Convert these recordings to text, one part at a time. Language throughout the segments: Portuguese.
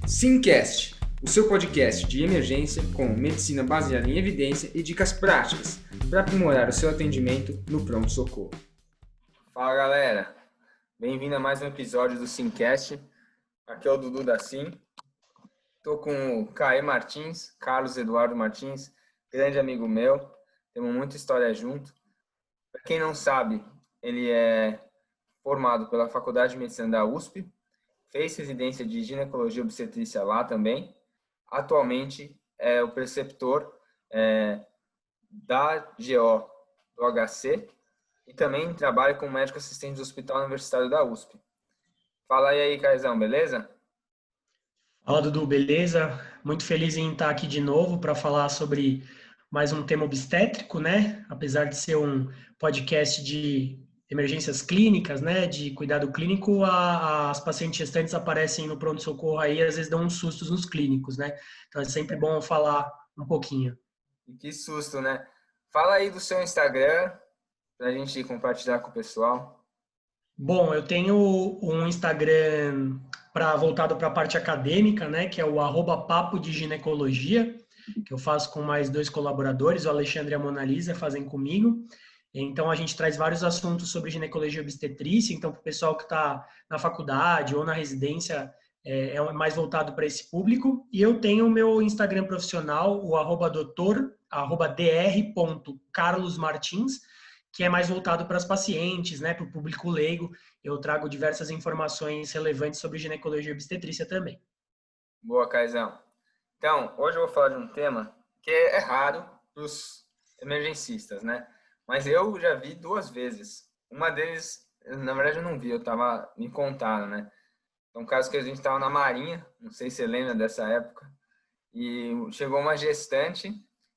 Simcast, o seu podcast de emergência com medicina baseada em evidência e dicas práticas para aprimorar o seu atendimento no pronto-socorro. Fala galera, bem-vindo a mais um episódio do Simcast. Aqui é o Dudu da Sim. Estou com o Caê Martins, Carlos Eduardo Martins, grande amigo meu. Temos muita história junto. Para quem não sabe, ele é formado pela Faculdade de Medicina da USP, fez residência de ginecologia e obstetrícia lá também. Atualmente é o preceptor da GO do HC e também trabalha como médico assistente do Hospital Universitário da USP. Fala aí, Caizão, beleza? Fala, Dudu, beleza? Muito feliz em estar aqui de novo para falar sobre mais um tema obstétrico, né? Apesar de ser um podcast de emergências clínicas, né? De cuidado clínico, as pacientes gestantes aparecem no pronto-socorro aí, às vezes dão uns sustos nos clínicos, né? Então é sempre bom falar um pouquinho. E que susto, né? Fala aí do seu Instagram para a gente compartilhar com o pessoal. Bom, eu tenho um Instagram voltado para a parte acadêmica, né, que é o @papo de ginecologia, que eu faço com mais 2 colaboradores, o Alexandre e a Mona Lisa fazem comigo. Então, a gente traz vários assuntos sobre ginecologia e obstetrícia. Então, para o pessoal que está na faculdade ou na residência, é mais voltado para esse público. E eu tenho o meu Instagram profissional, o @dr.carlosmartins, que é mais voltado para as pacientes, né, para o público leigo. Eu trago diversas informações relevantes sobre ginecologia e obstetrícia também. Boa, Caizão. Então, hoje eu vou falar de um tema que é raro para os emergencistas, né? Mas eu já vi 2 vezes. Uma deles, na verdade, eu não vi, me contaram, né? É um caso que a gente estava na Marinha, não sei se você lembra dessa época, e chegou uma gestante,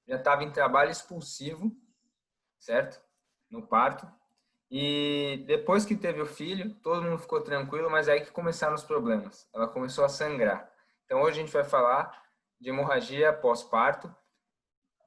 já estava em trabalho expulsivo, certo? No parto. E depois que teve o filho, todo mundo ficou tranquilo, mas aí que começaram os problemas. Ela começou a sangrar. Então hoje a gente vai falar de hemorragia pós-parto,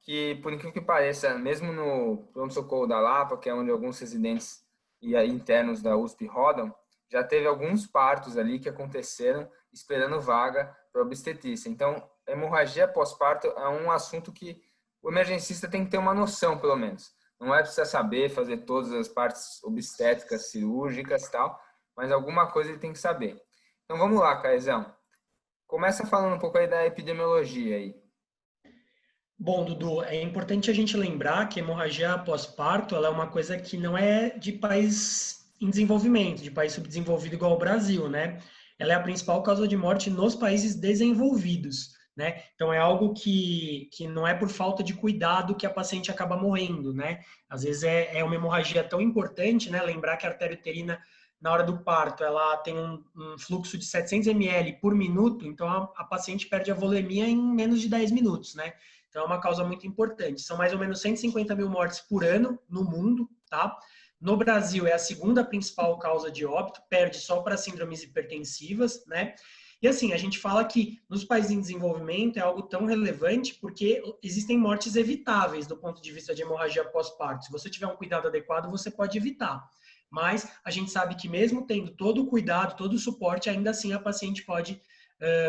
que por incrível que pareça, mesmo no pronto-socorro da Lapa, que é onde alguns residentes e internos da USP rodam, já teve alguns partos ali que aconteceram esperando vaga para obstetrícia. Então, hemorragia pós-parto é um assunto que o emergencista tem que ter uma noção, pelo menos. Não é precisar saber fazer todas as partes obstétricas, cirúrgicas e tal, mas alguma coisa ele tem que saber. Então vamos lá, Caizão. Começa falando um pouco aí da epidemiologia aí. Bom, Dudu, é importante a gente lembrar que a hemorragia pós-parto ela é uma coisa que não é de país em desenvolvimento, de país subdesenvolvido igual ao Brasil, né? Ela é a principal causa de morte nos países desenvolvidos, né? Então é algo que não é por falta de cuidado que a paciente acaba morrendo, né? Às vezes é uma hemorragia tão importante, né? Lembrar que a artéria uterina na hora do parto, ela tem um fluxo de 700 ml por minuto, então a paciente perde a volemia em menos de 10 minutos, né? Então, é uma causa muito importante. São mais ou menos 150 mil mortes por ano no mundo, tá? No Brasil, é a segunda principal causa de óbito, perde só para síndromes hipertensivas, né? E assim, a gente fala que nos países em desenvolvimento é algo tão relevante porque existem mortes evitáveis do ponto de vista de hemorragia pós-parto. Se você tiver um cuidado adequado, você pode evitar. Mas a gente sabe que mesmo tendo todo o cuidado, todo o suporte, ainda assim a paciente pode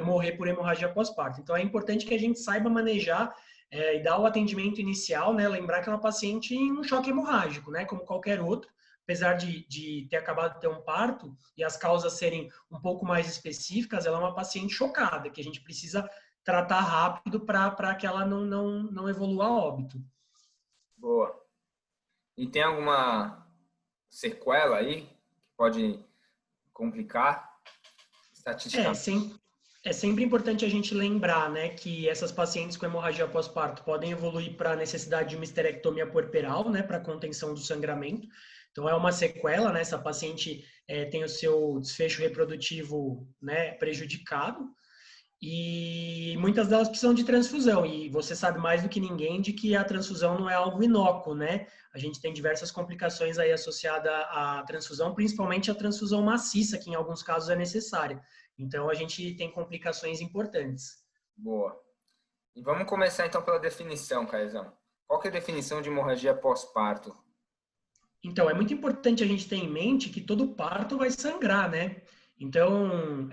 morrer por hemorragia pós-parto. Então, é importante que a gente saiba manejar e dar o atendimento inicial, né? Lembrar que é uma paciente em um choque hemorrágico, né? Como qualquer outro, apesar de ter acabado de ter um parto e as causas serem um pouco mais específicas, ela é uma paciente chocada, que a gente precisa tratar rápido para que ela não evolua a óbito. Boa. E tem alguma sequela aí que pode complicar estatisticamente? É sempre importante a gente lembrar, né, que essas pacientes com hemorragia pós-parto podem evoluir para a necessidade de uma histerectomia puerperal, né, para contenção do sangramento. Então, é uma sequela, né, essa paciente tem o seu desfecho reprodutivo, né, prejudicado. E muitas delas precisam de transfusão, e você sabe mais do que ninguém de que a transfusão não é algo inócuo, né? A gente tem diversas complicações aí associadas à transfusão, principalmente a transfusão maciça, que em alguns casos é necessária. Então, a gente tem complicações importantes. Boa. E vamos começar então pela definição, Caizão. Qual que é a definição de hemorragia pós-parto? Então, é muito importante a gente ter em mente que todo parto vai sangrar, né? Então,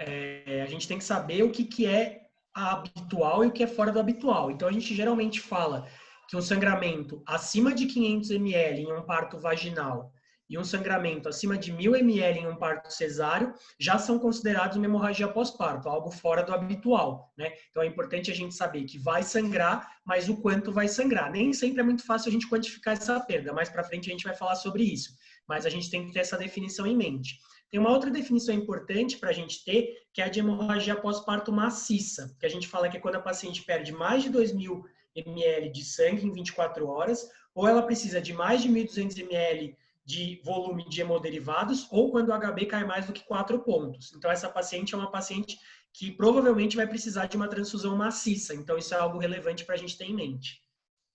a gente gente tem que saber o que é habitual e o que é fora do habitual. Então, a gente geralmente fala que um sangramento acima de 500 ml em um parto vaginal e um sangramento acima de 1.000 ml em um parto cesáreo já são considerados uma hemorragia pós-parto, algo fora do habitual, né? Então é importante a gente saber que vai sangrar, mas o quanto vai sangrar. Nem sempre é muito fácil a gente quantificar essa perda, mais para frente a gente vai falar sobre isso, mas a gente tem que ter essa definição em mente. Tem uma outra definição importante para a gente ter, que é a de hemorragia pós-parto maciça, que a gente fala que é quando a paciente perde mais de 2.000 ml de sangue em 24 horas, ou ela precisa de mais de 1.200 ml de volume de hemoderivados, ou quando o HB cai mais do que 4 pontos. Então, essa paciente é uma paciente que provavelmente vai precisar de uma transfusão maciça. Então, isso é algo relevante para a gente ter em mente.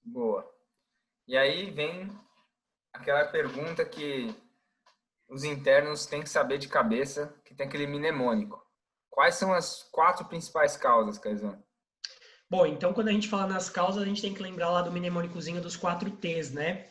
Boa. E aí vem aquela pergunta que os internos têm que saber de cabeça, que tem aquele mnemônico. Quais são as 4 principais causas, Caizão? Bom, então quando a gente fala nas causas, a gente tem que lembrar lá do mnemônicozinho dos 4 T's, né?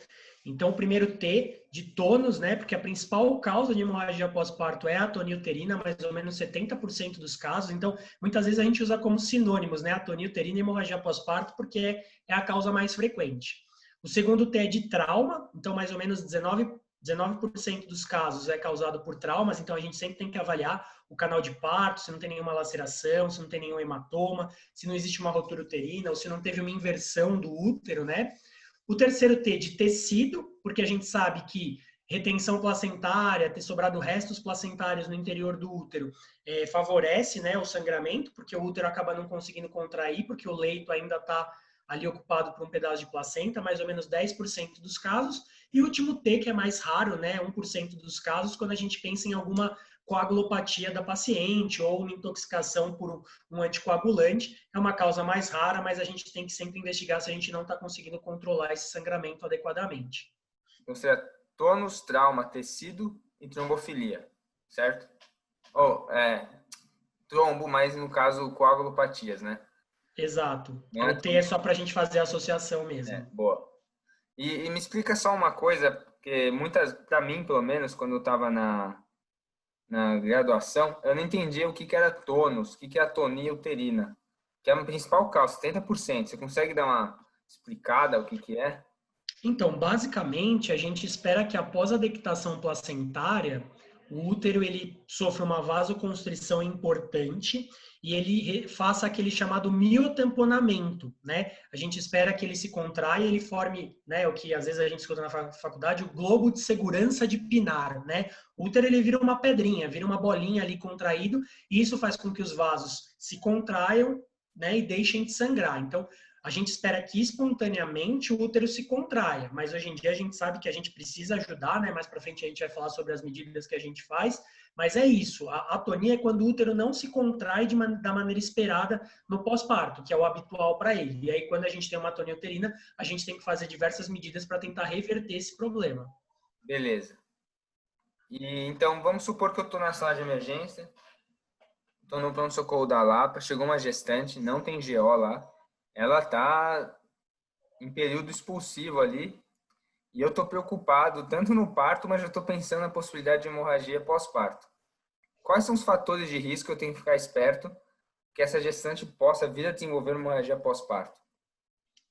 Então, o primeiro T de tônus, né? Porque a principal causa de hemorragia pós-parto é a atonia uterina, mais ou menos 70% dos casos. Então, muitas vezes a gente usa como sinônimos, né? Atonia uterina e hemorragia pós-parto, porque é a causa mais frequente. O segundo T é de trauma, então mais ou menos 19% dos casos é causado por traumas, então a gente sempre tem que avaliar o canal de parto, se não tem nenhuma laceração, se não tem nenhum hematoma, se não existe uma rotura uterina, ou se não teve uma inversão do útero, né? O terceiro T de tecido, porque a gente sabe que retenção placentária, ter sobrado restos placentários no interior do útero, favorece, né, o sangramento, porque o útero acaba não conseguindo contrair, porque o leito ainda está ali ocupado por um pedaço de placenta, mais ou menos 10% dos casos. E o último T, que é mais raro, né, 1% dos casos, quando a gente pensa em alguma coagulopatia da paciente ou uma intoxicação por um anticoagulante. É uma causa mais rara, mas a gente tem que sempre investigar se a gente não está conseguindo controlar esse sangramento adequadamente. Ou seja, tônus, trauma, tecido e trombofilia, certo? Ou, trombo, mas no caso coagulopatias, né? Exato. Não é O T é só para a gente fazer a associação mesmo. boa. E me explica só uma coisa, porque para mim, pelo menos, quando eu estava na graduação, eu não entendia o que era tônus, o que é atonia uterina, que é a principal causa, 70%. Você consegue dar uma explicada o que é? Então, basicamente, a gente espera que após a dectação placentária, o útero ele sofra uma vasoconstrição importante e ele faça aquele chamado miotamponamento, né? A gente espera que ele se contraia e ele forme, né, o que às vezes a gente escuta na faculdade, o globo de segurança de Pinar, né? O útero ele vira uma pedrinha, vira uma bolinha ali contraído e isso faz com que os vasos se contraiam, né, e deixem de sangrar. Então, a gente espera que espontaneamente o útero se contraia, mas hoje em dia a gente sabe que a gente precisa ajudar, né? Mais para frente a gente vai falar sobre as medidas que a gente faz, mas é isso. A atonia é quando o útero não se contrai da maneira esperada no pós-parto, que é o habitual para ele. E aí, quando a gente tem uma atonia uterina, a gente tem que fazer diversas medidas para tentar reverter esse problema. Beleza. E então, vamos supor que eu estou na sala de emergência, estou no pronto-socorro da Lapa, chegou uma gestante, não tem GO lá, ela está em período expulsivo ali, e eu estou preocupado tanto no parto, mas eu estou pensando na possibilidade de hemorragia pós-parto. Quais são os fatores de risco que eu tenho que ficar esperto que essa gestante possa vir a desenvolver uma hemorragia pós-parto?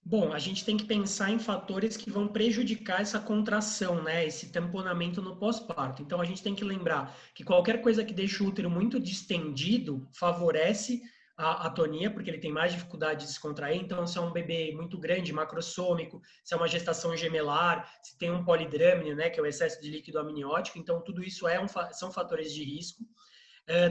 Bom, a gente tem que pensar em fatores que vão prejudicar essa contração, né? Esse tamponamento no pós-parto. Então, a gente tem que lembrar que qualquer coisa que deixe o útero muito distendido favorece a atonia, porque ele tem mais dificuldade de se contrair. Então, se é um bebê muito grande, macrossômico, se é uma gestação gemelar, se tem um polidrâmino, né, que é o excesso de líquido amniótico. Então, tudo isso são fatores de risco.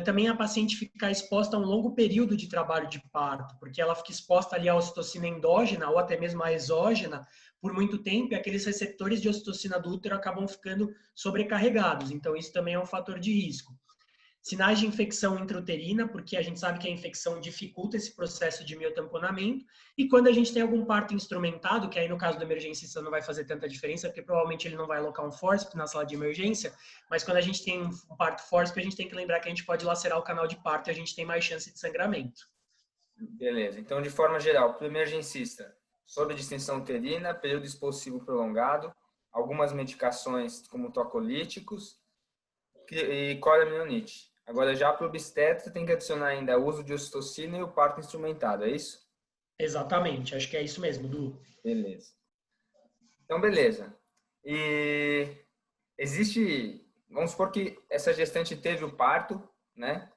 Também a paciente ficar exposta a um longo período de trabalho de parto, porque ela fica exposta ali à ocitocina endógena ou até mesmo à exógena por muito tempo e aqueles receptores de ocitocina do útero acabam ficando sobrecarregados. Então, isso também é um fator de risco. Sinais de infecção intrauterina, porque a gente sabe que a infecção dificulta esse processo de miotamponamento. E quando a gente tem algum parto instrumentado, que aí no caso do emergencista não vai fazer tanta diferença, porque provavelmente ele não vai alocar um fórceps na sala de emergência, mas quando a gente tem um parto fórceps, a gente tem que lembrar que a gente pode lacerar o canal de parto e a gente tem mais chance de sangramento. Beleza. Então, de forma geral, para o emergencista, sob distensão uterina, período expulsivo prolongado, algumas medicações como tocolíticos e coraminonite. Agora, já para o obstetra, tem que adicionar ainda o uso de ocitocina e o parto instrumentado, é isso? Exatamente, acho que é isso mesmo, Du. Beleza. Então, beleza. E existe, vamos supor que essa gestante teve o parto, né?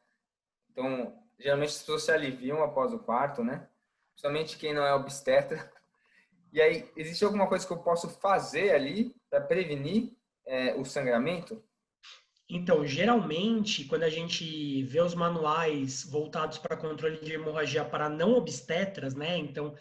Então, geralmente as pessoas se aliviam após o parto, né? Principalmente quem não é obstetra. E aí, existe alguma coisa que eu posso fazer ali para prevenir o sangramento? Então, geralmente, quando a gente vê os manuais voltados para controle de hemorragia para não obstetras, né? Então,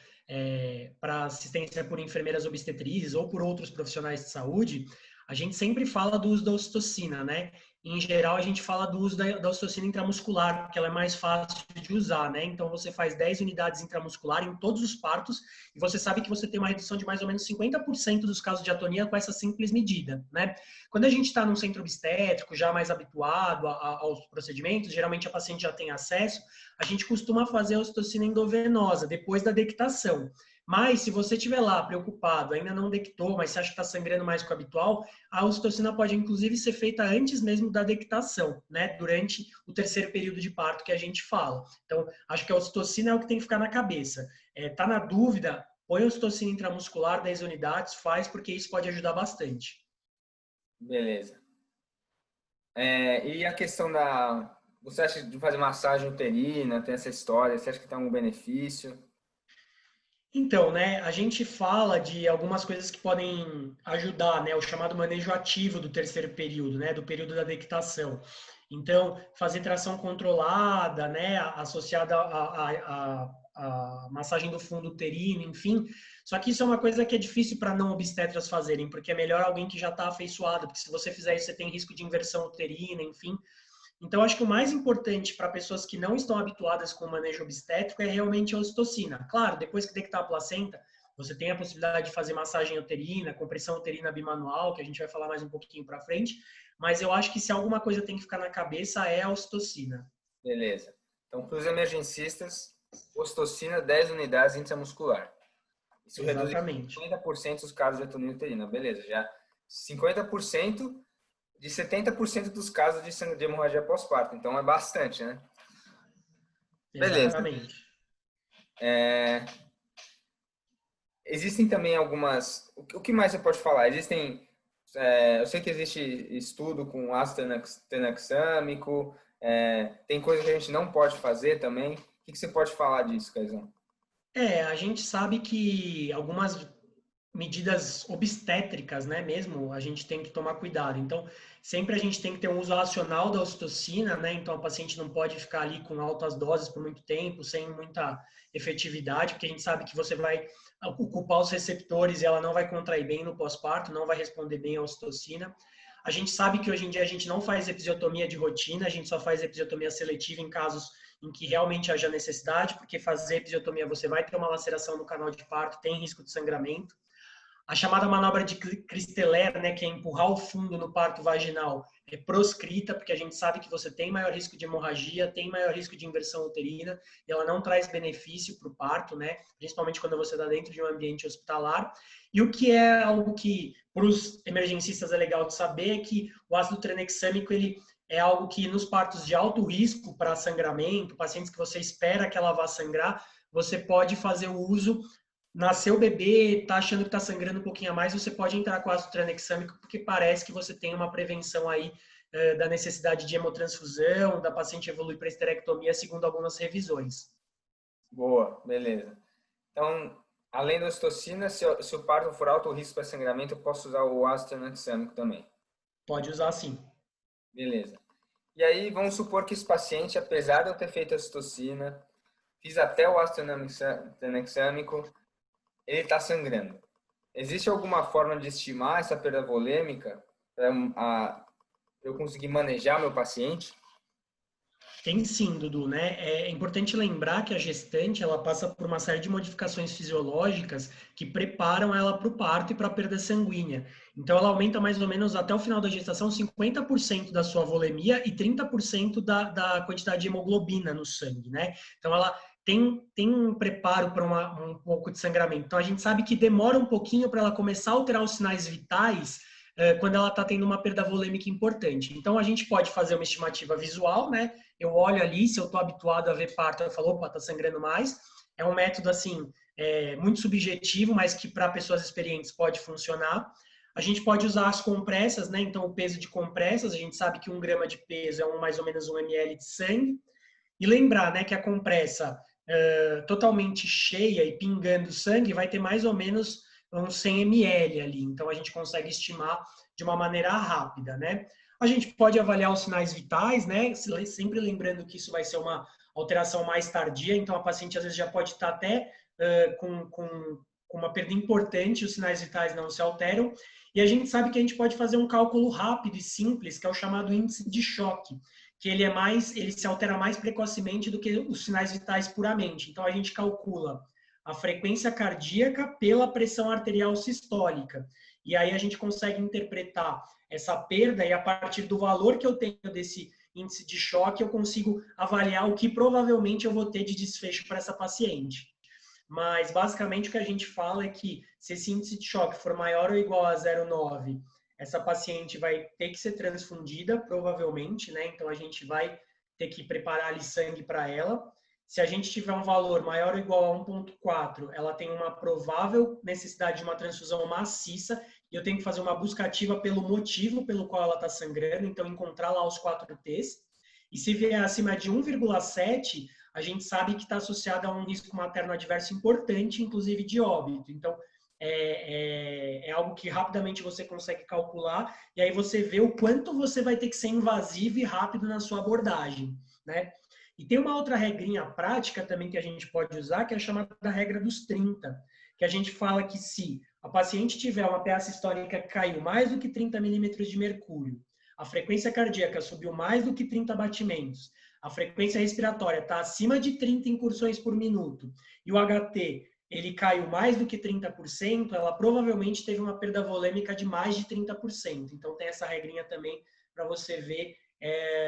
para assistência por enfermeiras obstetrizes ou por outros profissionais de saúde, a gente sempre fala do uso da ocitocina, né? Em geral, a gente fala do uso da ocitocina intramuscular, porque ela é mais fácil de usar, né? Então, você faz 10 unidades intramuscular em todos os partos e você sabe que você tem uma redução de mais ou menos 50% dos casos de atonia com essa simples medida, né? Quando a gente está num centro obstétrico, já mais habituado aos procedimentos, geralmente a paciente já tem acesso, a gente costuma fazer a ocitocina endovenosa, depois da dectação. Mas, se você estiver lá preocupado, ainda não dectou, mas você acha que está sangrando mais que o habitual, a ocitocina pode, inclusive, ser feita antes mesmo da dectação, né? Durante o terceiro período de parto que a gente fala. Então, acho que a ocitocina é o que tem que ficar na cabeça. Tá na dúvida, põe a ocitocina intramuscular, 10 unidades, faz, porque isso pode ajudar bastante. Beleza. E a questão da... Você acha de fazer massagem uterina, tem essa história, você acha que tem algum benefício? Então, né, a gente fala de algumas coisas que podem ajudar, né, o chamado manejo ativo do terceiro período, né, do período da dectação. Então, fazer tração controlada, né, associada à massagem do fundo uterino, enfim. Só que isso é uma coisa que é difícil para não obstetras fazerem, porque é melhor alguém que já está afeiçoado, porque se você fizer isso, você tem risco de inversão uterina, enfim. Então, acho que o mais importante para pessoas que não estão habituadas com o manejo obstétrico é realmente a ocitocina. Claro, depois que dectar a placenta, você tem a possibilidade de fazer massagem uterina, compressão uterina bimanual, que a gente vai falar mais um pouquinho para frente, mas eu acho que se alguma coisa tem que ficar na cabeça é a ocitocina. Beleza. Então, para os emergencistas, ocitocina 10 unidades intramuscular. Isso reduz em Exatamente. 50% os casos de atonia uterina. Beleza, já 50% de 70% dos casos de hemorragia pós-parto. Então, é bastante, né? Beleza. Exatamente. Existem também algumas... O que mais você pode falar? Existem... eu sei que existe estudo com ácido tranexâmico, tem coisa que a gente não pode fazer também. O que você pode falar disso, Caizão? A gente sabe que algumas medidas obstétricas, né, mesmo, a gente tem que tomar cuidado. Então, sempre a gente tem que ter um uso racional da ocitocina, né? Então, a paciente não pode ficar ali com altas doses por muito tempo, sem muita efetividade, porque a gente sabe que você vai ocupar os receptores e ela não vai contrair bem no pós-parto, não vai responder bem à ocitocina. A gente sabe que hoje em dia a gente não faz episiotomia de rotina, a gente só faz episiotomia seletiva em casos em que realmente haja necessidade, porque fazer episiotomia você vai ter uma laceração no canal de parto, tem risco de sangramento. A chamada manobra de Christeller, né, que é empurrar o fundo no parto vaginal, é proscrita, porque a gente sabe que você tem maior risco de hemorragia, tem maior risco de inversão uterina, e ela não traz benefício para o parto, né, principalmente quando você está dentro de um ambiente hospitalar. E o que é algo que, para os emergencistas, é legal de saber, é que o ácido tranexâmico, ele é algo que nos partos de alto risco para sangramento, pacientes que você espera que ela vá sangrar, você pode fazer o uso. Nasceu o bebê, está achando que está sangrando um pouquinho a mais, você pode entrar com ácido tranexâmico, porque parece que você tem uma prevenção aí da necessidade de hemotransfusão, da paciente evoluir para esterectomia, segundo algumas revisões. Boa, beleza. Então, além da ocitocina, se o parto for alto risco para sangramento, eu posso usar o ácido tranexâmico também. Pode usar sim. Beleza. E aí, vamos supor que esse paciente, apesar de eu ter feito a ocitocina, fiz até o ácido tranexâmico, ele está sangrando. Existe alguma forma de estimar essa perda volêmica para eu conseguir manejar meu paciente? Tem sim, Dudu, né? É importante lembrar que a gestante ela passa por uma série de modificações fisiológicas que preparam ela para o parto e para a perda sanguínea. Então, ela aumenta mais ou menos até o final da gestação 50% da sua volemia e 30% da quantidade de hemoglobina no sangue, né? Então, ela tem um preparo para um pouco de sangramento. Então, a gente sabe que demora um pouquinho para ela começar a alterar os sinais vitais quando ela está tendo uma perda volêmica importante. Então, a gente pode fazer uma estimativa visual, né? Eu olho ali, se eu estou habituado a ver parto, eu falo, opa, está sangrando mais. É um método, assim, muito subjetivo, mas que para pessoas experientes pode funcionar. A gente pode usar as compressas, né? Então, o peso de compressas, a gente sabe que 1 grama de peso é mais ou menos 1 ml de sangue. E lembrar, né, que a compressa totalmente cheia e pingando sangue vai ter mais ou menos uns 100 ml ali. Então, a gente consegue estimar de uma maneira rápida, né? A gente pode avaliar os sinais vitais, né? Sempre lembrando que isso vai ser uma alteração mais tardia. Então, a paciente, às vezes, já pode estar até com uma perda importante, os sinais vitais não se alteram. E a gente sabe que a gente pode fazer um cálculo rápido e simples, que é o chamado índice de choque, que ele se altera mais precocemente do que os sinais vitais puramente. Então, a gente calcula a frequência cardíaca pela pressão arterial sistólica. E aí a gente consegue interpretar essa perda e a partir do valor que eu tenho desse índice de choque, eu consigo avaliar o que provavelmente eu vou ter de desfecho para essa paciente. Mas, basicamente, o que a gente fala é que se esse índice de choque for maior ou igual a 0,9, essa paciente vai ter que ser transfundida, provavelmente, né? Então, a gente vai ter que preparar ali sangue para ela. Se a gente tiver um valor maior ou igual a 1,4, ela tem uma provável necessidade de uma transfusão maciça e eu tenho que fazer uma busca ativa pelo motivo pelo qual ela está sangrando, então encontrar lá os 4 T's. E se vier acima de 1,7, a gente sabe que está associado a um risco materno adverso importante, inclusive de óbito. Então, é algo que rapidamente você consegue calcular e aí você vê o quanto você vai ter que ser invasivo e rápido na sua abordagem, né? E tem uma outra regrinha prática também que a gente pode usar, que é a chamada regra dos 30, que a gente fala que se a paciente tiver uma PA sistólica que caiu mais do que 30 milímetros de mercúrio, a frequência cardíaca subiu mais do que 30 batimentos, a frequência respiratória está acima de 30 incursões por minuto e o HT ele caiu mais do que 30%, ela provavelmente teve uma perda volêmica de mais de 30%. Então, tem essa regrinha também para você ver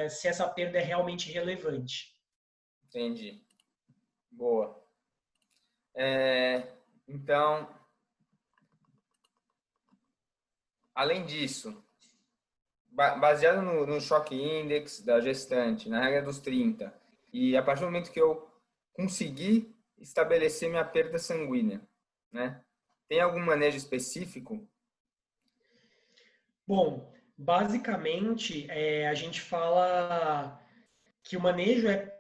se essa perda é realmente relevante. Entendi. Boa. Então, além disso, baseado no choque index da gestante, na regra dos 30, e a partir do momento que eu conseguir estabelecer minha perda sanguínea, né? Tem algum manejo específico? Bom, basicamente, a gente fala que o manejo é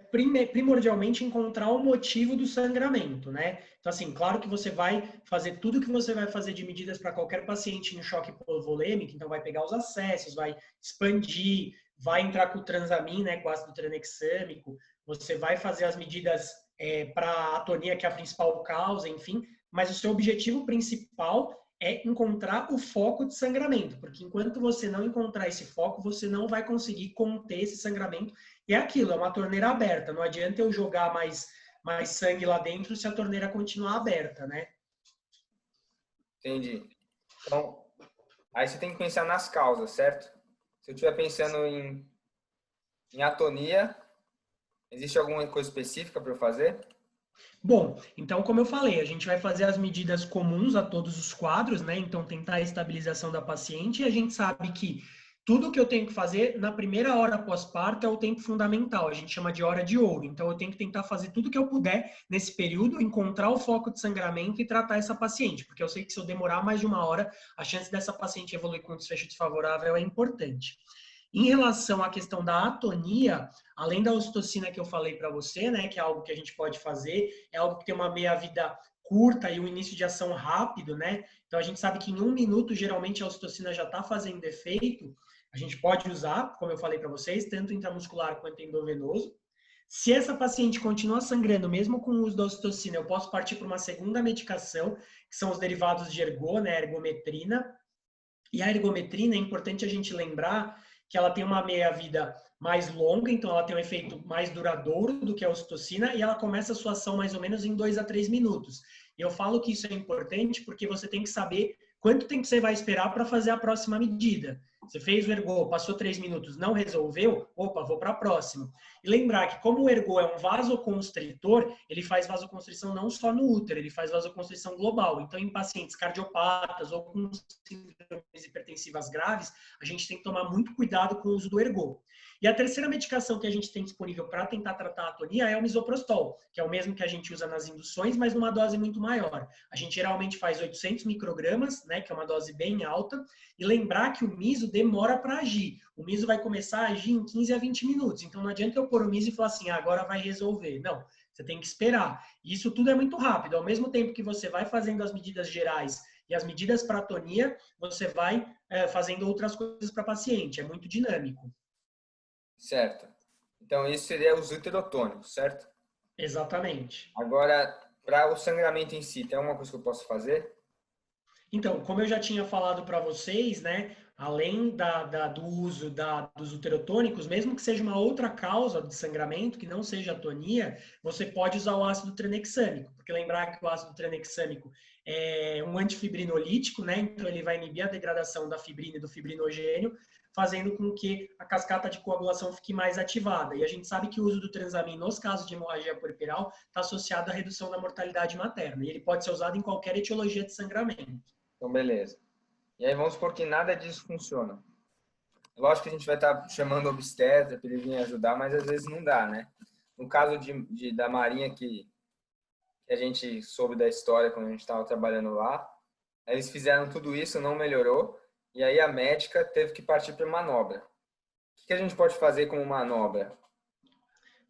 primordialmente encontrar o motivo do sangramento, né? Então, assim, claro que você vai fazer tudo que você vai fazer de medidas para qualquer paciente em choque volêmico, então vai pegar os acessos, vai expandir, vai entrar com o transamin, né, com ácido tranexâmico, você vai fazer as medidas para a atonia, que é a principal causa, enfim, mas o seu objetivo principal é encontrar o foco de sangramento, porque enquanto você não encontrar esse foco, você não vai conseguir conter esse sangramento. E é aquilo, é uma torneira aberta, não adianta eu jogar mais sangue lá dentro se a torneira continuar aberta, né? Entendi. Então, aí você tem que pensar nas causas, certo? Se eu estiver pensando em atonia, existe alguma coisa específica para eu fazer? Bom, então, como eu falei, a gente vai fazer as medidas comuns a todos os quadros, né? Então, tentar a estabilização da paciente, e a gente sabe que tudo que eu tenho que fazer na primeira hora pós-parto é o tempo fundamental, a gente chama de hora de ouro. Então, eu tenho que tentar fazer tudo que eu puder nesse período, encontrar o foco de sangramento e tratar essa paciente, porque eu sei que se eu demorar mais de uma hora, a chance dessa paciente evoluir com desfecho desfavorável é importante. Em relação à questão da atonia, além da ocitocina que eu falei para você, né, que é algo que a gente pode fazer, é algo que tem uma meia-vida curta e um início de ação rápido, né? Então a gente sabe que em 1 minuto, geralmente, a ocitocina já está fazendo efeito. A gente pode usar, como eu falei para vocês, tanto intramuscular quanto endovenoso. Se essa paciente continua sangrando, mesmo com o uso da ocitocina, eu posso partir para uma segunda medicação, que são os derivados de ergo, né, ergometrina. E a ergometrina, é importante a gente lembrar que ela tem uma meia-vida mais longa, então ela tem um efeito mais duradouro do que a ocitocina e ela começa a sua ação mais ou menos em 2 a 3 minutos. E eu falo que isso é importante porque você tem que saber quanto tempo você vai esperar para fazer a próxima medida. Você fez o ergo, passou 3 minutos, não resolveu, opa, vou para a próxima. E lembrar que como o ergo é um vasoconstritor, ele faz vasoconstrição não só no útero, ele faz vasoconstrição global. Então, em pacientes cardiopatas ou com síndromes hipertensivas graves, a gente tem que tomar muito cuidado com o uso do ergo. E a terceira medicação que a gente tem disponível para tentar tratar a atonia é o misoprostol, que é o mesmo que a gente usa nas induções, mas numa dose muito maior. A gente geralmente faz 800 microgramas, né, que é uma dose bem alta, e lembrar que o miso demora para agir. O miso vai começar a agir em 15 a 20 minutos. Então não adianta eu pôr o miso e falar assim, agora vai resolver. Não, você tem que esperar. E isso tudo é muito rápido. Ao mesmo tempo que você vai fazendo as medidas gerais e as medidas para atonia, você vai fazendo outras coisas para paciente. É muito dinâmico. Certo. Então, isso seria os uterotônicos, certo? Exatamente. Agora, para o sangramento em si, tem alguma coisa que eu posso fazer? Então, como eu já tinha falado para vocês, né, além do uso dos uterotônicos, mesmo que seja uma outra causa de sangramento, que não seja atonia, você pode usar o ácido tranexâmico, porque lembrar que o ácido tranexâmico é um antifibrinolítico, né, então ele vai inibir a degradação da fibrina e do fibrinogênio, fazendo com que a cascata de coagulação fique mais ativada. E a gente sabe que o uso do transamin nos casos de hemorragia puerperal está associado à redução da mortalidade materna, e ele pode ser usado em qualquer etiologia de sangramento. Então, beleza. E aí vamos supor que nada disso funciona. Lógico que a gente vai estar chamando o obstetra para ele vir ajudar, mas às vezes não dá, né? No caso da Marinha, que a gente soube da história quando a gente estava trabalhando lá, eles fizeram tudo isso, não melhorou, e aí a médica teve que partir para manobra. O que a gente pode fazer como manobra?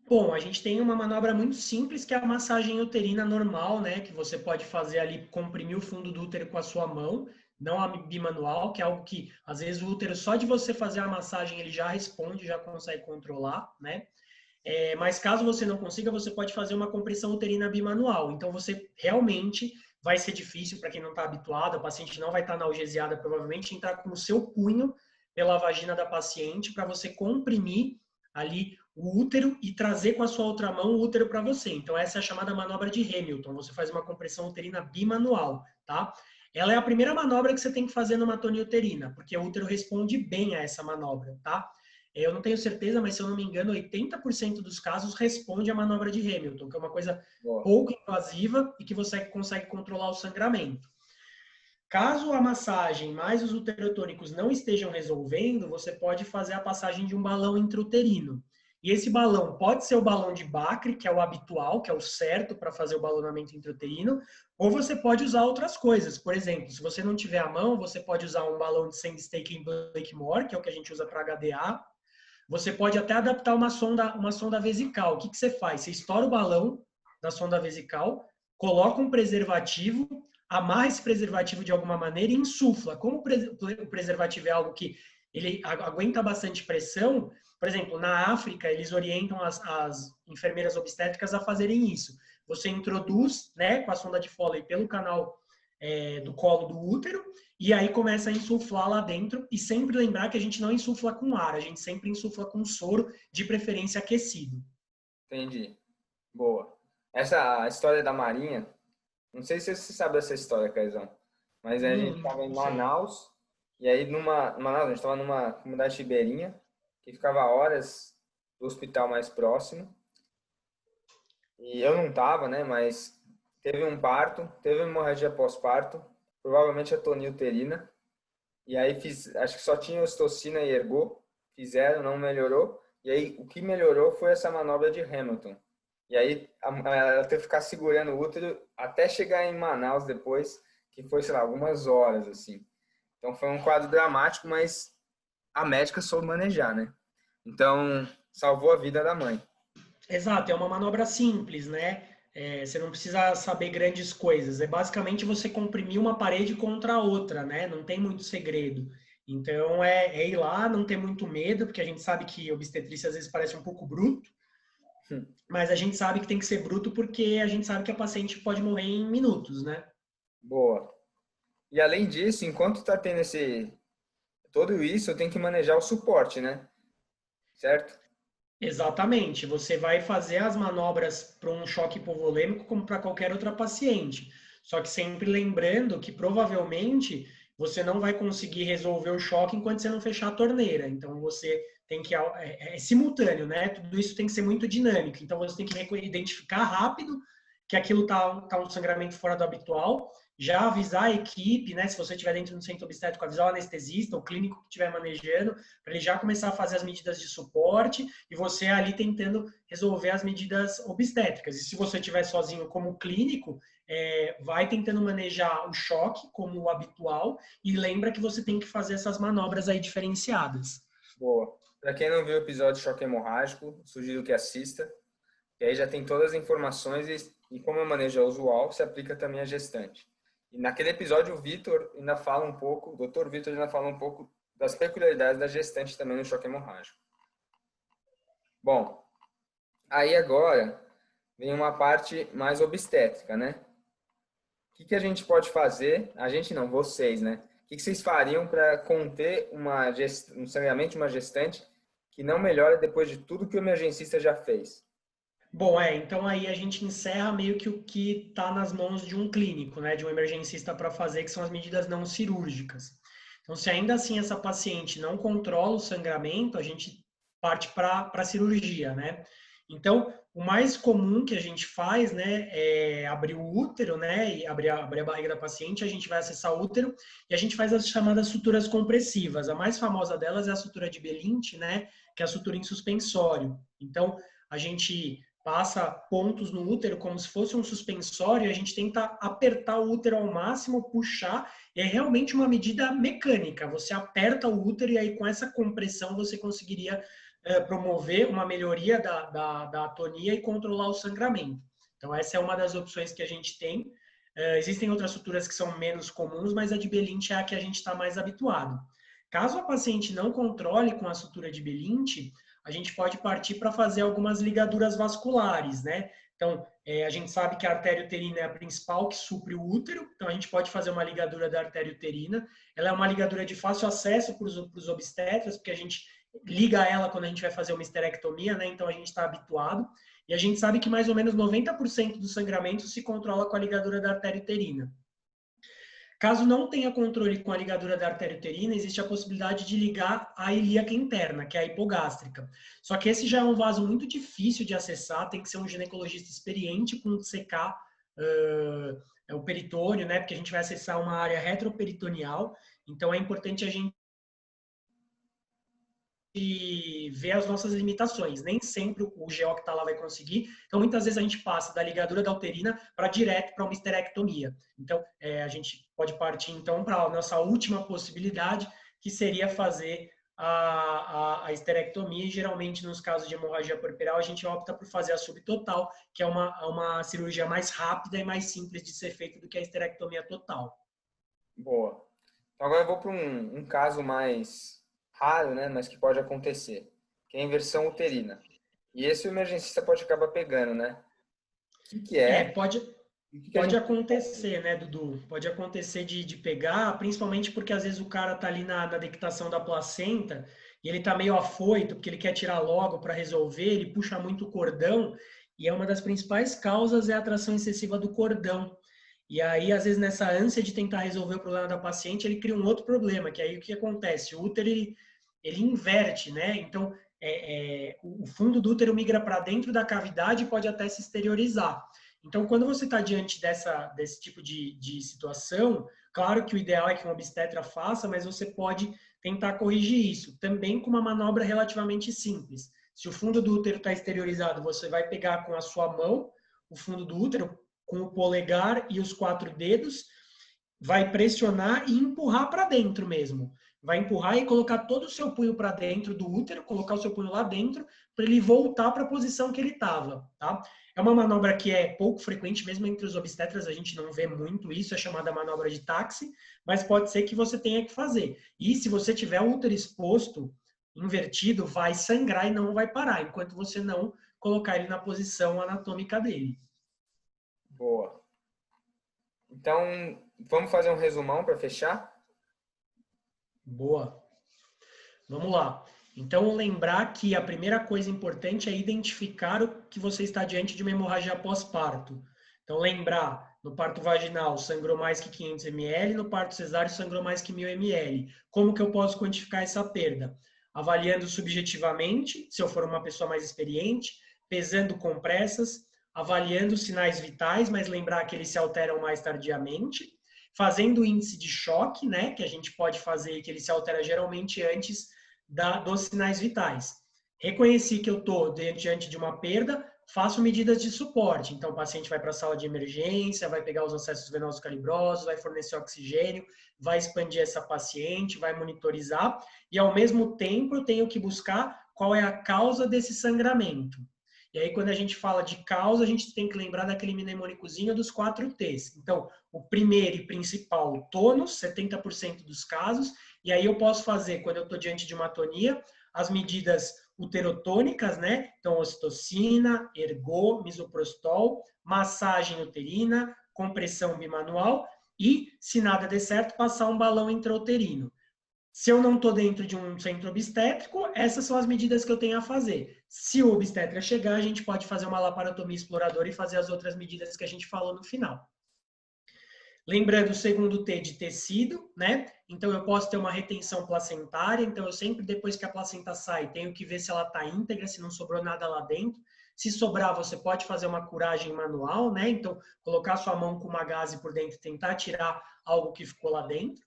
Bom, a gente tem uma manobra muito simples, que é a massagem uterina normal, né? Que você pode fazer ali, comprimir o fundo do útero com a sua mão, não a bimanual, que é algo que, às vezes, o útero, só de você fazer a massagem, ele já responde, já consegue controlar, né? Mas caso você não consiga, você pode fazer uma compressão uterina bimanual. Então, você realmente vai ser difícil para quem não está habituado, a paciente não vai estar analgesiada, provavelmente, entrar com o seu punho pela vagina da paciente para você comprimir ali o útero e trazer com a sua outra mão o útero para você. Então, essa é a chamada manobra de Hamilton. Você faz uma compressão uterina bimanual, tá? Ela é a primeira manobra que você tem que fazer numa atonia uterina, porque o útero responde bem a essa manobra, tá? Eu não tenho certeza, mas se eu não me engano, 80% dos casos responde à manobra de Hamilton, que é uma coisa pouco invasiva e que você consegue controlar o sangramento. Caso a massagem mais os uterotônicos não estejam resolvendo, você pode fazer a passagem de um balão intrauterino. E esse balão pode ser o balão de Bacre, que é o habitual, que é o certo para fazer o balonamento intrauterino, ou você pode usar outras coisas. Por exemplo, se você não tiver à mão, você pode usar um balão de Sandstake Blakemore, que é o que a gente usa para HDA. Você pode até adaptar uma sonda vesical. O que você faz? Você estoura o balão da sonda vesical, coloca um preservativo, amarra esse preservativo de alguma maneira e insufla. Como o preservativo é algo que ele aguenta bastante pressão, por exemplo, na África, eles orientam as enfermeiras obstétricas a fazerem isso. Você introduz, né, com a sonda de Foley pelo canal do colo do útero, e aí começa a insuflar lá dentro, e sempre lembrar que a gente não insufla com ar, a gente sempre insufla com soro, de preferência aquecido. Entendi. Boa. Essa história da Marinha, não sei se você sabe dessa história, Caizão, mas a gente estava em Manaus, e aí Manaus, a gente estava numa comunidade ribeirinha, que ficava horas do hospital mais próximo, e eu não estava, né, mas teve um parto, teve uma hemorragia pós-parto, provavelmente atonia uterina, e aí acho que só tinha ocitocina e ergo, fizeram, não melhorou, e aí o que melhorou foi essa manobra de Hamilton. E aí ela teve que ficar segurando o útero até chegar em Manaus depois, que foi, sei lá, algumas horas, assim. Então foi um quadro dramático, mas a médica soube manejar, né? Então salvou a vida da mãe. Exato, é uma manobra simples, né? Você não precisa saber grandes coisas. É basicamente você comprimir uma parede contra a outra, né? Não tem muito segredo. Então é ir lá, não ter muito medo, porque a gente sabe que obstetrícia às vezes parece um pouco bruto, mas a gente sabe que tem que ser bruto porque a gente sabe que a paciente pode morrer em minutos, né? Boa. E além disso, enquanto está tendo tudo isso, eu tenho que manejar o suporte, né? Certo? Exatamente. Você vai fazer as manobras para um choque hipovolêmico como para qualquer outra paciente. Só que sempre lembrando que provavelmente você não vai conseguir resolver o choque enquanto você não fechar a torneira. Então, você tem que... É simultâneo, né? Tudo isso tem que ser muito dinâmico. Então, você tem que identificar rápido que aquilo tá um sangramento fora do habitual, já avisar a equipe, né? Se você estiver dentro do centro obstétrico, avisar o anestesista, o clínico que estiver manejando, para ele já começar a fazer as medidas de suporte e você ali tentando resolver as medidas obstétricas. E se você estiver sozinho como clínico, vai tentando manejar o choque como o habitual e lembra que você tem que fazer essas manobras aí diferenciadas. Boa. Para quem não viu o episódio de choque hemorrágico, sugiro que assista. E aí já tem todas as informações e como o manejo é usual, se aplica também à gestante. E naquele episódio o Vitor ainda fala um pouco, o Dr. Vitor ainda fala um pouco das peculiaridades da gestante também no choque hemorrágico. Bom, aí agora vem uma parte mais obstétrica, né? O que a gente pode fazer? A gente não, vocês, né? O que vocês fariam para conter um sangramento de uma gestante que não melhora depois de tudo que o emergencista já fez? Bom, então aí a gente encerra meio que o que está nas mãos de um clínico, né, de um emergencista para fazer, que são as medidas não cirúrgicas. Então, se ainda assim essa paciente não controla o sangramento, a gente parte para a cirurgia, né? Então, o mais comum que a gente faz, né, é abrir o útero, né, e abrir a barriga da paciente, a gente vai acessar o útero e a gente faz as chamadas suturas compressivas. A mais famosa delas é a sutura de Bellint, né, que é a sutura em suspensório. Então, a gente passa pontos no útero como se fosse um suspensório, e a gente tenta apertar o útero ao máximo, puxar, e é realmente uma medida mecânica. Você aperta o útero e aí com essa compressão você conseguiria promover uma melhoria da atonia e controlar o sangramento. Então essa é uma das opções que a gente tem. Existem outras suturas que são menos comuns, mas a de Bellint é a que a gente está mais habituado. Caso a paciente não controle com a sutura de Bellint, a gente pode partir para fazer algumas ligaduras vasculares, né? Então, a gente sabe que a artéria uterina é a principal que supre o útero, então a gente pode fazer uma ligadura da artéria uterina. Ela é uma ligadura de fácil acesso para os obstetras, porque a gente liga ela quando a gente vai fazer uma histerectomia, né? Então a gente está habituado. E a gente sabe que mais ou menos 90% do sangramento se controla com a ligadura da artéria uterina. Caso não tenha controle com a ligadura da artéria uterina, existe a possibilidade de ligar a ilíaca interna, que é a hipogástrica. Só que esse já é um vaso muito difícil de acessar, tem que ser um ginecologista experiente com secar o peritônio, né? Porque a gente vai acessar uma área retroperitoneal, então é importante a gente ver as nossas limitações. Nem sempre o GO que está lá vai conseguir. Então, muitas vezes a gente passa da ligadura da uterina para direto para uma histerectomia. Então, a gente pode partir, então, para a nossa última possibilidade, que seria fazer a histerectomia. E, geralmente, nos casos de hemorragia puerperal, a gente opta por fazer a subtotal, que é uma cirurgia mais rápida e mais simples de ser feita do que a histerectomia total. Boa. Então, agora eu vou para um caso mais raro, né, mas que pode acontecer, que é a inversão uterina. E esse o emergencista pode acabar pegando, né? O que é? Pode acontecer, né, Dudu? Pode acontecer de pegar, principalmente porque às vezes o cara tá ali na dectação da placenta e ele tá meio afoito, porque ele quer tirar logo para resolver, ele puxa muito o cordão, e é uma das principais causas é a atração excessiva do cordão. E aí, às vezes, nessa ânsia de tentar resolver o problema da paciente, ele cria um outro problema, que aí o que acontece? O útero, ele inverte, né? Então, o fundo do útero migra para dentro da cavidade e pode até se exteriorizar. Então, quando você está diante desse tipo de situação, claro que o ideal é que um obstetra faça, mas você pode tentar corrigir isso, também com uma manobra relativamente simples. Se o fundo do útero está exteriorizado, você vai pegar com a sua mão o fundo do útero, com o polegar e os 4 dedos, vai pressionar e empurrar para dentro mesmo. Vai empurrar e colocar todo o seu punho para dentro do útero, colocar o seu punho lá dentro, para ele voltar para a posição que ele estava, tá? É uma manobra que é pouco frequente, mesmo entre os obstetras a gente não vê muito isso, é chamada manobra de táxi, mas pode ser que você tenha que fazer. E se você tiver o útero exposto, invertido, vai sangrar e não vai parar, enquanto você não colocar ele na posição anatômica dele. Boa. Então, vamos fazer um resumão para fechar? Boa. Vamos lá. Então, lembrar que a primeira coisa importante é identificar o que você está diante de uma hemorragia pós-parto. Então, lembrar, no parto vaginal sangrou mais que 500 ml, no parto cesáreo sangrou mais que 1.000 ml. Como que eu posso quantificar essa perda? Avaliando subjetivamente, se eu for uma pessoa mais experiente, pesando compressas, avaliando sinais vitais, mas lembrar que eles se alteram mais tardiamente, fazendo o índice de choque, né, que a gente pode fazer, que ele se altera geralmente antes dos sinais vitais. Reconheci que eu estou diante de uma perda, faço medidas de suporte. Então, o paciente vai para a sala de emergência, vai pegar os acessos venosos calibrosos, vai fornecer oxigênio, vai expandir essa paciente, vai monitorizar, e ao mesmo tempo eu tenho que buscar qual é a causa desse sangramento. E aí, quando a gente fala de causa, a gente tem que lembrar daquele mnemônicozinho dos 4 T's. Então, o primeiro e principal, o tônus, 70% dos casos. E aí eu posso fazer, quando eu estou diante de uma atonia, as medidas uterotônicas, né? Então, ocitocina, ergo, misoprostol, massagem uterina, compressão bimanual e, se nada der certo, passar um balão intrauterino. Se eu não estou dentro de um centro obstétrico, essas são as medidas que eu tenho a fazer. Se o obstetra chegar, a gente pode fazer uma laparotomia exploradora e fazer as outras medidas que a gente falou no final. Lembrando o segundo T de tecido, né? Então, eu posso ter uma retenção placentária. Então, eu sempre, depois que a placenta sai, tenho que ver se ela está íntegra, se não sobrou nada lá dentro. Se sobrar, você pode fazer uma curagem manual, né? Então, colocar sua mão com uma gaze por dentro e tentar tirar algo que ficou lá dentro.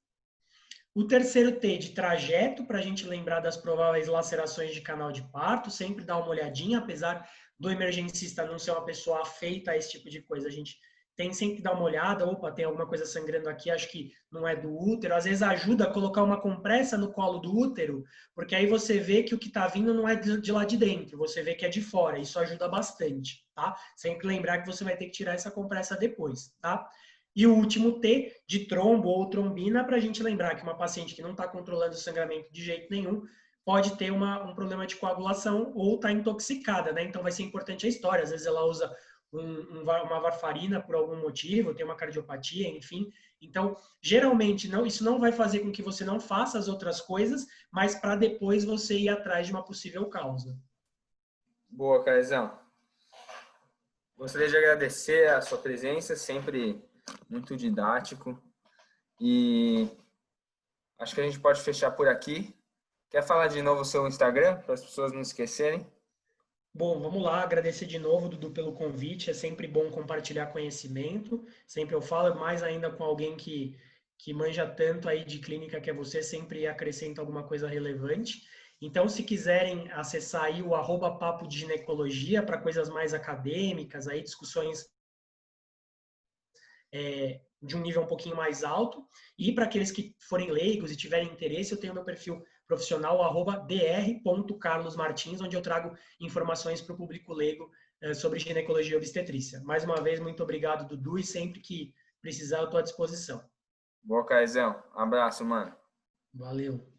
O terceiro T de trajeto, para a gente lembrar das prováveis lacerações de canal de parto, sempre dar uma olhadinha, apesar do emergencista não ser uma pessoa afeita a esse tipo de coisa, a gente tem sempre que dar uma olhada, opa, tem alguma coisa sangrando aqui, acho que não é do útero, às vezes ajuda a colocar uma compressa no colo do útero, porque aí você vê que o que está vindo não é de lá de dentro, você vê que é de fora, isso ajuda bastante, tá? Sempre lembrar que você vai ter que tirar essa compressa depois, tá? E o último T, de trombo ou trombina, para a gente lembrar que uma paciente que não está controlando o sangramento de jeito nenhum pode ter um problema de coagulação ou está intoxicada, né? Então vai ser importante a história. Às vezes ela usa uma varfarina por algum motivo, tem uma cardiopatia, enfim. Então, geralmente, isso não vai fazer com que você não faça as outras coisas, mas para depois você ir atrás de uma possível causa. Boa, Caizão. Gostaria de agradecer a sua presença, sempre muito didático. E acho que a gente pode fechar por aqui. Quer falar de novo o seu Instagram, para as pessoas não esquecerem? Bom, vamos lá, agradecer de novo, Dudu, pelo convite. É sempre bom compartilhar conhecimento. Sempre eu falo, mais ainda com alguém que manja tanto aí de clínica que é você, sempre acrescenta alguma coisa relevante. Então, se quiserem acessar aí o @papo de ginecologia para coisas mais acadêmicas, aí discussões de um nível um pouquinho mais alto. E para aqueles que forem leigos e tiverem interesse, eu tenho meu perfil profissional, @dr.carlosmartins, onde eu trago informações para o público leigo sobre ginecologia e obstetrícia. Mais uma vez, muito obrigado, Dudu, e sempre que precisar, eu estou à disposição. Boa, Caizão. Abraço, mano. Valeu.